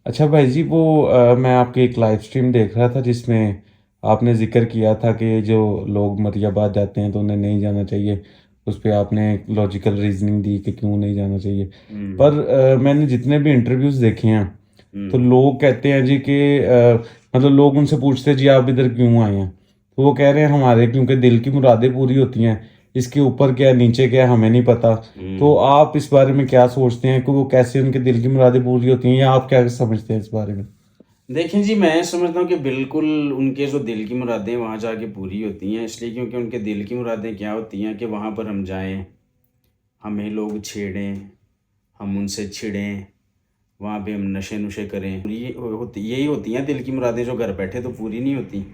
अच्छा भाई जी, वो मैं आपकी एक लाइव स्ट्रीम देख रहा था जिसमें आपने जिक्र किया था कि जो लोग मरियाबाद जाते हैं तो उन्हें नहीं जाना चाहिए। उस पे आपने लॉजिकल रीजनिंग दी कि क्यों नहीं जाना चाहिए। हम्म। पर मैंने जितने भी इंटरव्यूज देखे हैं तो हम्म। लोग कहते हैं जी कि मतलब लोग उनसे पूछते हैं जी आप इधर क्यों आए हैं, तो वो कह रहे हैं हमारे क्योंकि दिल की मुरादें पूरी होती हैं। इसके ऊपर क्या नीचे क्या हमें नहीं पता। तो हम्म। आप इस बारे में क्या सोचते हैं कि वो कैसे उनके दिल की मुरादें पूरी होती हैं, या आप क्या समझते हैं इस बारे में? देखें जी, मैं समझता हूँ कि बिल्कुल उनके जो दिल की मुरादें वहाँ जाके पूरी होती हैं, इसलिए क्योंकि उनके दिल की मुरादें क्या होती हैं कि वहाँ पर हम जाएं, हमें लोग छेड़ें, हम उनसे छिड़ें, वहाँ पे हम नशे नुशे करें। यही होती हैं दिल की मुरादें, जो घर बैठे तो पूरी नहीं होती।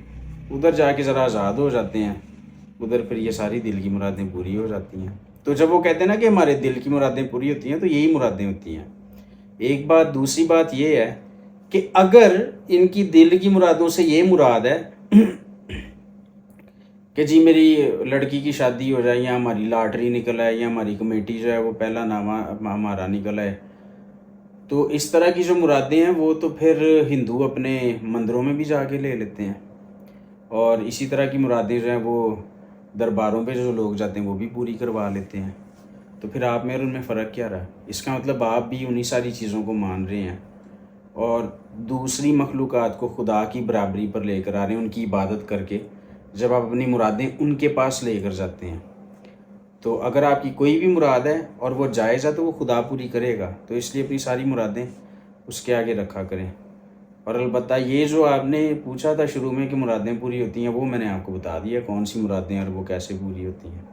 उधर जाके ज़रा आज़ाद हो जाते हैं, उधर फिर ये सारी दिल की मुरादें पूरी हो जाती हैं। तो जब वो कहते हैं ना कि हमारे दिल की मुरादें पूरी होती हैं, तो यही मुरादें होती हैं। एक बात, दूसरी बात ये है कि अगर इनकी दिल की मुरादों से ये मुराद है कि जी मेरी लड़की की शादी हो जाए, या हमारी लॉटरी निकल आए, या हमारी कमेटी जो है वो पहला नामा हमारा निकल आए, तो इस तरह की जो मुरादें हैं वो तो फिर हिंदू अपने मंदिरों में भी जाके ले लेते हैं। और इसी तरह की मुरादें जो हैं वो दरबारों पे जो लोग जाते हैं वो भी पूरी करवा लेते हैं। तो फिर आप में और उनमें फ़र्क क्या रहा? इसका मतलब आप भी उन्हीं सारी चीज़ों को मान रहे हैं और दूसरी मखलूक़ात को खुदा की बराबरी पर लेकर आ रहे हैं, उनकी इबादत करके। जब आप अपनी मुरादें उनके पास लेकर जाते हैं, तो अगर आपकी कोई भी मुराद है और वो जायज़ है तो वो खुदा पूरी करेगा। तो इसलिए अपनी सारी मुरादें उसके आगे रखा करें। और अलबत्ता ये जो आपने पूछा था शुरू में कि मुरादें पूरी होती हैं, वो मैंने आपको बता दिया कौन सी मुरादें और वो कैसे पूरी होती हैं।